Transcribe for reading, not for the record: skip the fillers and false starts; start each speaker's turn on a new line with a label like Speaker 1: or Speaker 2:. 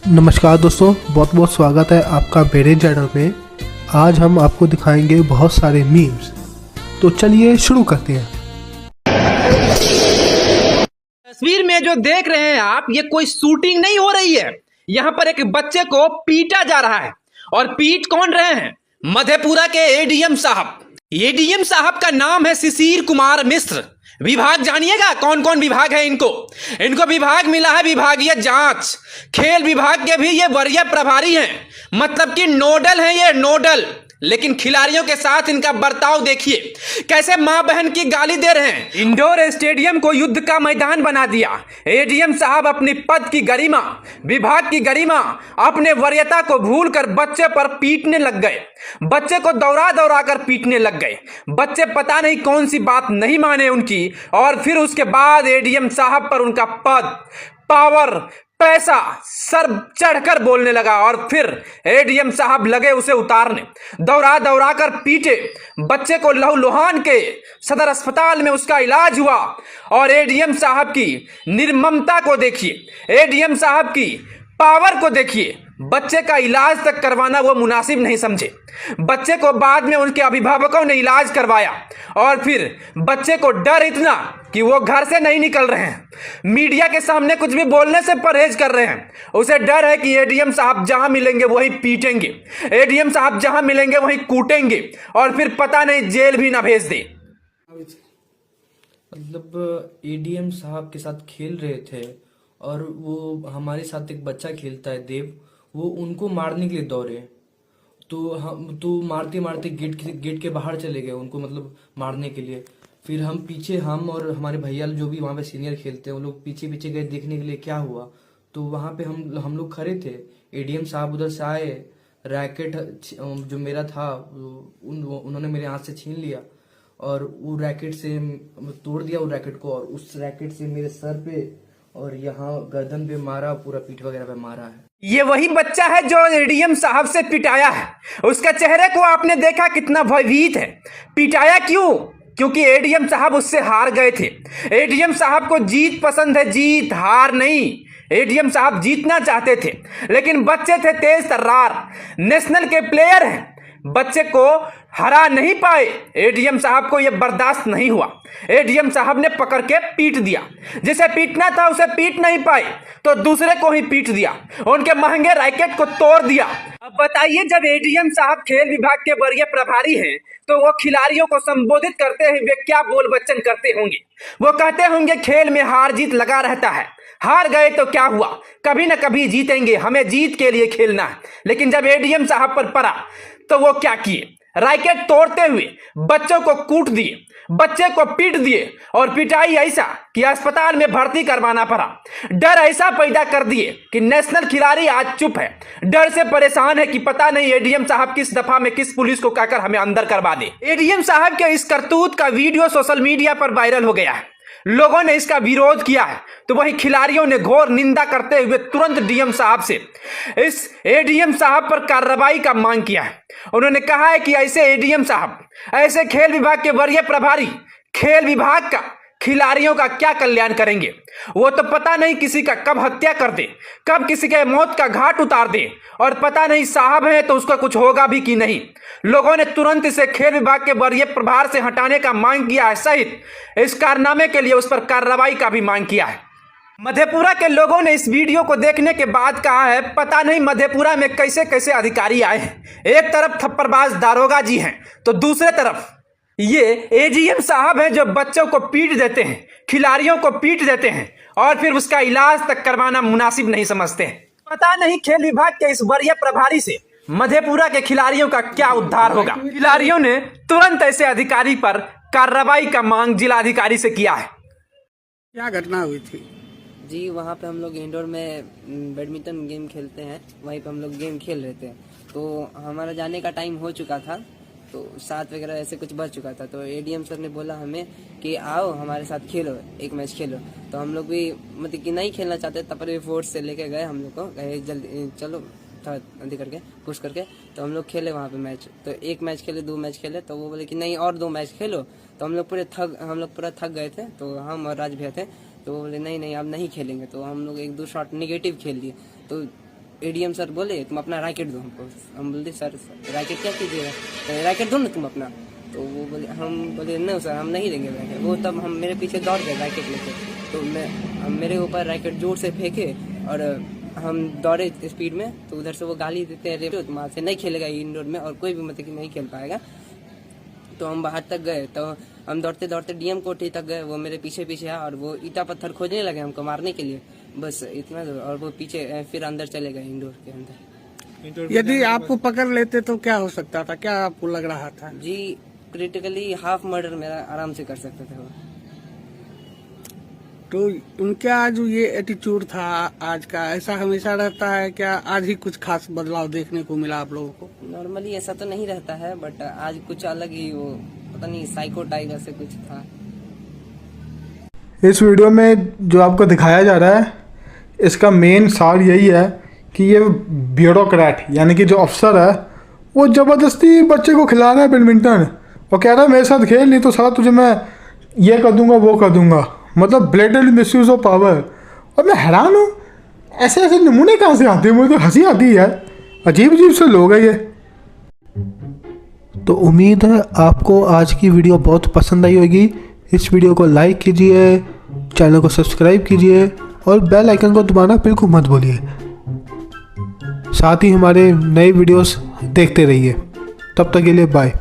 Speaker 1: नमस्कार दोस्तों, बहुत बहुत स्वागत है आपका मेरे चैनल में। आज हम आपको दिखाएंगे बहुत सारे मीम्स। तो चलिए शुरू करते हैं।
Speaker 2: तस्वीर में जो देख रहे हैं आप, ये कोई शूटिंग नहीं हो रही है। यहाँ पर एक बच्चे को पीटा जा रहा है। और पीट कौन रहे हैं? मधेपुरा के एडीएम साहब। एडीएम साहब का नाम है शिशिर कुमार मिश्र। विभाग जानिएगा कौन कौन विभाग है इनको विभाग मिला है विभागीय जांच। खेल विभाग के भी ये वरीय प्रभारी हैं, मतलब कि नोडल हैं ये, नोडल। लेकिन खिलाड़ियों के साथ इनका बर्ताव देखिए, कैसे मां बहन की गाली दे रहे हैं। इंडोर स्टेडियम को युद्ध का मैदान बना दिया। एडीएम साहब अपनी पद की गरिमा, विभाग की गरिमा, अपने वरीयता को भूलकर बच्चे पर पीटने लग गए। बच्चे को दौड़ा दौड़ा कर पीटने लग गए। बच्चे पता नहीं कौन सी बात नहीं माने उनकी, और फिर उसके बाद एडीएम साहब पर उनका पद, पावर, पैसा सर चढ़कर बोलने लगा। और फिर एडीएम साहब लगे उसे उतारने, दौड़ा दौड़ा कर पीटे। बच्चे को लहूलुहान के सदर अस्पताल में उसका इलाज हुआ। और एडीएम साहब की निर्ममता को देखिए, एडीएम साहब की पावर को देखिए। बच्चे का इलाज तक करवाना वो मुनासिब नहीं समझे। बच्चे को बाद में उनके अभिभावकों ने इलाज करवाया। और फिर बच्चे को डर इतना कि वो घर से नहीं निकल रहे हैं, मीडिया के सामने कुछ भी बोलने से परहेज कर रहे हैं। उसे डर है कि एडीएम साहब जहां मिलेंगे वहीं पीटेंगे, एडीएम साहब जहां मिलेंगे वहीं कूटेंगे, और फिर पता नहीं जेल भी ना भेज दे।
Speaker 3: मतलब एडीएम साहब के साथ खेल रहे थे, और वो हमारे साथ एक बच्चा खेलता है देव, वो उनको मारने के लिए दौड़े। तो हम तो मारते मारते गेट के बाहर चले गए उनको, मतलब मारने के लिए। फिर हम पीछे, हम और हमारे भैया जो भी वहाँ पे सीनियर खेलते हैं, वो लोग पीछे पीछे गए देखने के लिए क्या हुआ। तो वहाँ पे हम लोग खड़े थे। एडीएम साहब उधर से आए, रैकेट जो मेरा था उन्होंने मेरे हाथ से छीन लिया, और वो रैकेट से तोड़ दिया वो रैकेट को, और उस रैकेट से मेरे सर पे और यहाँ गर्दन पे मारा, पूरा पीठ वगैरह पे मारा है।
Speaker 2: ये वही बच्चा है जो एडीएम साहब से पिटाया है। उसका चेहरे को आपने देखा कितना भयभीत है। पिटाया क्यों? क्योंकि एडीएम साहब उससे हार गए थे। एडीएम साहब को जीत पसंद है, जीत हार नहीं। एडीएम साहब जीतना चाहते थे, लेकिन बच्चे थे तेज तर्रार, नेशनल के प्लेयर हैं, बच्चे को हरा नहीं पाए। एडीएम साहब को यह बर्दाश्त नहीं हुआ। एडीएम साहब ने पकड़ के पीट दिया। जिसे पीटना था उसे पीट नहीं पाए तो दूसरे को ही पीट दिया, उनके महंगे रैकेट को तोड़ दिया। अब बताइए, जब एडीएम साहब खेल विभाग के वरीय प्रभारी हैं तो वो खिलाड़ियों को संबोधित करते हुए क्या बोल बच्चन करते होंगे? वो कहते होंगे खेल में हार जीत लगा रहता है, हार गए तो क्या हुआ, कभी ना कभी जीतेंगे, हमें जीत के लिए खेलना है। लेकिन जब एडीएम साहब पर पड़ा तो वो क्या किए? रैकेट तोड़ते हुए बच्चों को कूट दिए, बच्चे को पीट दिए, और पिटाई ऐसा कि अस्पताल में भर्ती करवाना पड़ा। डर ऐसा पैदा कर दिए कि नेशनल खिलाड़ी आज चुप है, डर से परेशान है कि पता नहीं एडीएम साहब किस दफा में किस पुलिस को कहकर हमें अंदर करवा दे। एडीएम साहब के इस करतूत का वीडियो सोशल मीडिया पर वायरल हो गया है। लोगों ने इसका विरोध किया है, तो वहीं खिलाड़ियों ने घोर निंदा करते हुए तुरंत डीएम साहब से इस एडीएम साहब पर कार्रवाई का मांग किया है। उन्होंने कहा है कि ऐसे एडीएम साहब, ऐसे खेल विभाग के वरीय प्रभारी खेल विभाग का खिलाड़ियों का क्या कल्याण करेंगे? वो तो पता नहीं किसी का कब हत्या कर दे, कब किसी के मौत का घाट उतार दे, और पता नहीं साहब है तो उसका कुछ होगा भी कि नहीं। लोगों ने तुरंत इसे खेल विभाग के वरीय प्रभार से हटाने का मांग किया है, सहित इस कारनामे के लिए उस पर कार्रवाई का भी मांग किया है। मधेपुरा के लोगों ने इस वीडियो को देखने के बाद कहा है, पता नहीं मधेपुरा में कैसे कैसे अधिकारी आए हैं। एक तरफ थप्पड़बाज दारोगा जी हैं, तो दूसरे तरफ ये एडीएम साहब हैं जो बच्चों को पीट देते हैं, खिलाड़ियों को पीट देते हैं, और फिर उसका इलाज तक करवाना मुनासिब नहीं समझते हैं। पता नहीं खेल विभाग के इस वरीय प्रभारी से मधेपुरा के खिलाड़ियों का क्या उद्धार होगा। खिलाड़ियों ने तुरंत ऐसे अधिकारी पर कार्रवाई का मांग जिलाधिकारी से किया है।
Speaker 4: क्या घटना हुई थी
Speaker 5: जी? वहाँ पे हम लोग इंडोर में बैडमिंटन गेम खेलते हैं, वहीं पे हम लोग गेम खेल रहे थे। तो हमारा जाने का टाइम हो चुका था, तो 7 वगैरह ऐसे कुछ बज चुका था। तो एडीएम सर ने बोला हमें कि आओ हमारे साथ खेलो, एक मैच खेलो। तो हम लोग भी मतलब कि नहीं खेलना चाहते, तब पर भी फोर्स से लेके गए हम लोग को, कहे जल्दी चलो थोड़ा अधिक करके पुश करके। तो हम लोग खेले वहाँ पे मैच। तो एक मैच खेले, 2 मैच खेले, तो वो बोले कि नहीं और 2 मैच खेलो। तो हम लोग पूरा थक गए थे, तो हम और राज भैया थे, तो वो बोले नहीं नहीं अब नहीं खेलेंगे। तो हम लोग 1-2 शॉट निगेटिव खेल लिए। तो एडीएम सर बोले तुम अपना रैकेट दो हमको। हम बोले सर रैकेट क्या कीजिएगा, तो रैकेट दो ना तुम अपना। तो वो बोले, हम बोले नहीं सर हम नहीं देंगे रैकेट। वो तब हम मेरे पीछे दौड़ गए रैकेट लेके, तो मेरे ऊपर रैकेट जोर से फेंके और हम दौड़े स्पीड में। तो उधर से वो गाली देते हैं तुम आज से नहीं खेलेगा इंडोर में और कोई भी मतलब कि नहीं खेल पाएगा। तो हम बाहर तक गए, तो हम दौड़ते दौड़ते डीएम कोठी तक गए। वो मेरे पीछे पीछे आया और वो ईटा पत्थर खोजने लगे हमको मारने के लिए, बस इतना दूर। और वो पीछे फिर अंदर चले गए इंडोर के अंदर।
Speaker 4: यदि आपको पकड़ लेते तो क्या हो सकता था, क्या आपको लग रहा था?
Speaker 5: जी क्रिटिकली हाफ मर्डर मेरा आराम से कर सकते थे वो।
Speaker 4: तो उनका जो ये एटीट्यूड था आज का, ऐसा हमेशा रहता है क्या? आज ही कुछ खास बदलाव देखने को मिला आप लोगों को?
Speaker 5: नॉर्मली ऐसा तो नहीं रहता है, बट आज कुछ अलग ही, वो पता नहीं साइको टाइप ऐसे कुछ था।
Speaker 1: इस वीडियो में जो आपको दिखाया जा रहा है इसका मेन सार यही है कि ये ब्यूरोक्रेट यानी कि जो अफसर है वो ज़बरदस्ती बच्चे को खिला रहा है बैडमिंटन और कह रहा है मेरे साथ खेल, नहीं तो साला तुझे मैं ये कर दूंगा वो कर दूंगा। मतलब ब्लेटेंट मिसयूज ऑफ पावर। और मैं हैरान हूँ ऐसे ऐसे नमूने कहाँ से आते हैं, मुझे तो हंसी आती है। अजीब अजीब से लोग हैं ये। तो उम्मीद है आपको आज की वीडियो बहुत पसंद आई होगी। इस वीडियो को लाइक कीजिए, चैनल को सब्सक्राइब कीजिए और बेल आइकन को दबाना बिल्कुल मत भूलिए। साथ ही हमारे नए वीडियोस देखते रहिए। तब तक के लिए बाय।